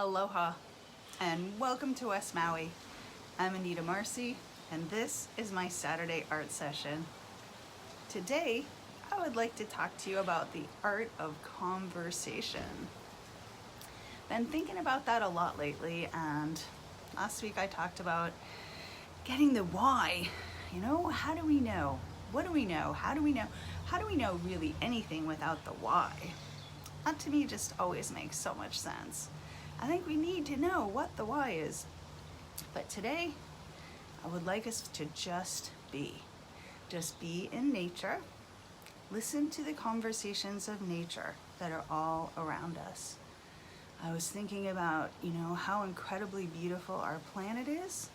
Aloha and welcome to West Maui. I'm Anita Marcy and this is my Saturday art session. Today I would like to talk to you about the art of conversation. Been thinking about that a lot lately, and last week I talked about getting the why. You know, how do we know? What do we know? How do we know? How do we know really anything without the why? That to me just always makes so much sense. I think we need to know what the why is. But today, I would like us to just be. Just be in nature. Listen to the conversations of nature that are all around us. I was thinking about, how incredibly beautiful our planet is.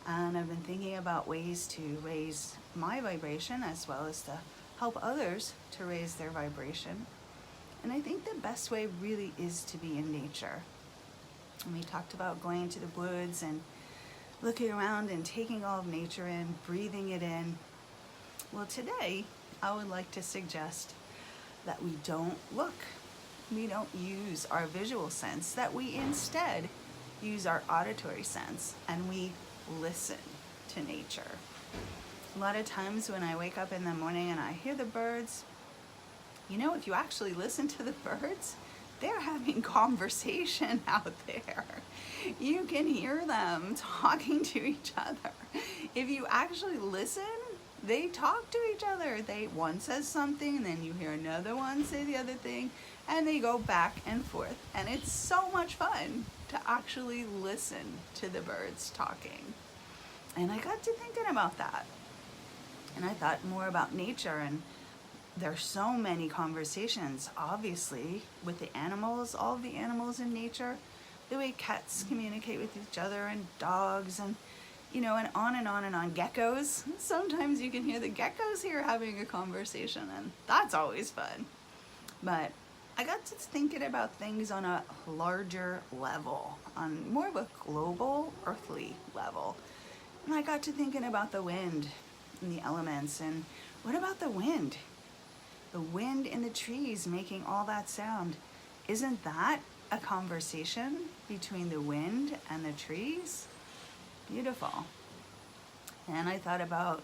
And I've been thinking about ways to raise my vibration as well as to help others to raise their vibration. And I think the best way really is to be in nature. And we talked about going into the woods and looking around and taking all of nature in, breathing it in. Well, today I would like to suggest that we don't look. We don't use our visual sense, that we instead use our auditory sense and we listen to nature. A lot of times when I wake up in the morning and I hear the birds, if you actually listen to the birds, they're having conversation out there. You can hear them talking to each other. If you actually listen, they talk to each other. One says something, and then you hear another one say the other thing, and they go back and forth. And it's so much fun to actually listen to the birds talking. And I got to thinking about that. And I thought more about nature, and there's so many conversations, obviously, with the animals, all of the animals in nature, the way cats communicate with each other and dogs and, and on and on and on. Geckos, sometimes you can hear the geckos here having a conversation, and that's always fun. But I got to thinking about things on a larger level, on more of a global, earthly level. And I got to thinking about the wind and the elements, and what about the wind? The wind in the trees making all that sound. Isn't that a conversation between the wind and the trees? Beautiful. And I thought about,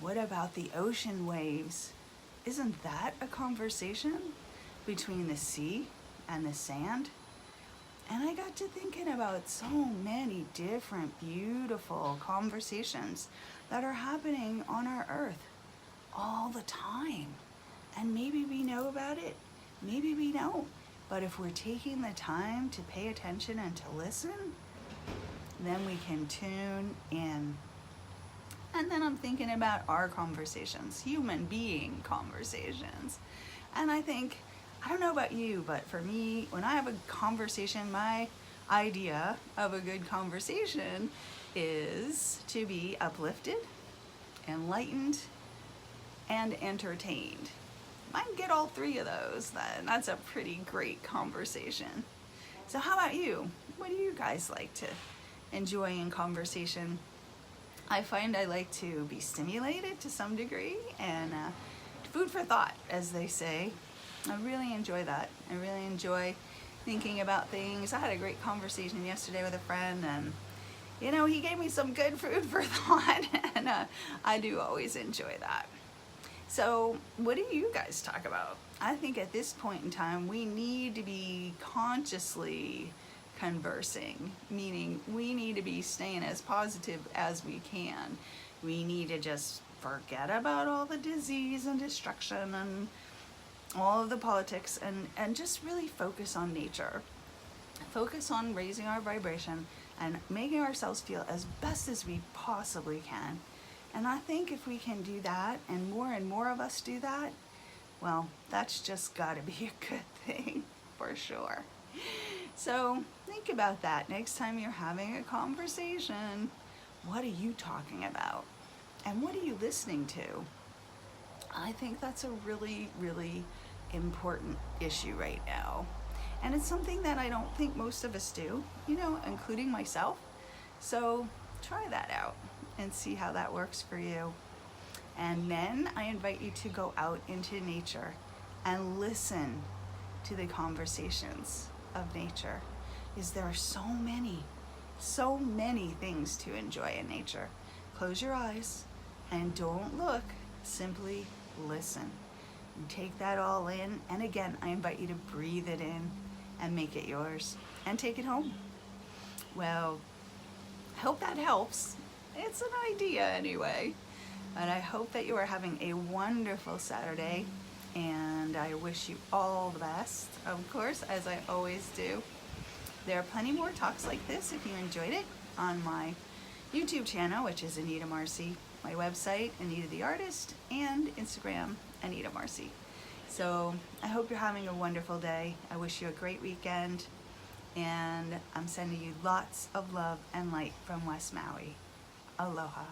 what about the ocean waves? Isn't that a conversation between the sea and the sand? And I got to thinking about so many different beautiful conversations that are happening on our earth all the time. And maybe we know about it, maybe we don't. But if we're taking the time to pay attention and to listen, then we can tune in. And then I'm thinking about our conversations, human being conversations. And I think, I don't know about you, but for me, when I have a conversation, my idea of a good conversation is to be uplifted, enlightened, and entertained. If I can get all three of those, then that's a pretty great conversation. So how about you? What do you guys like to enjoy in conversation? I find I like to be stimulated to some degree, and food for thought, as they say. I really enjoy that. I really enjoy thinking about things. I had a great conversation yesterday with a friend, and he gave me some good food for thought, and I do always enjoy that. So what do you guys talk about? I think at this point in time, we need to be consciously conversing, meaning we need to be staying as positive as we can. We need to just forget about all the disease and destruction and all of the politics, and just really focus on nature. Focus on raising our vibration and making ourselves feel as best as we possibly can. And I think if we can do that, and more of us do that, well, that's just got to be a good thing, for sure. So think about that next time you're having a conversation. What are you talking about? And what are you listening to? I think that's a really, really important issue right now. And it's something that I don't think most of us do, including myself. So try that out and see how that works for you. And then I invite you to go out into nature and listen to the conversations of nature. is there are so many things to enjoy in nature. Close your eyes and don't look, simply listen. And take that all in, and again, I invite you to breathe it in and make it yours and take it home. Well, I hope that helps. It's an idea anyway. And I hope that you are having a wonderful Saturday, and I wish you all the best, of course, as I always do. There are plenty more talks like this if you enjoyed it on my YouTube channel, which is Anita Marcy, my website, Anita the Artist, and Instagram, Anita Marcy. So I hope you're having a wonderful day. I wish you a great weekend, and I'm sending you lots of love and light from West Maui. Aloha.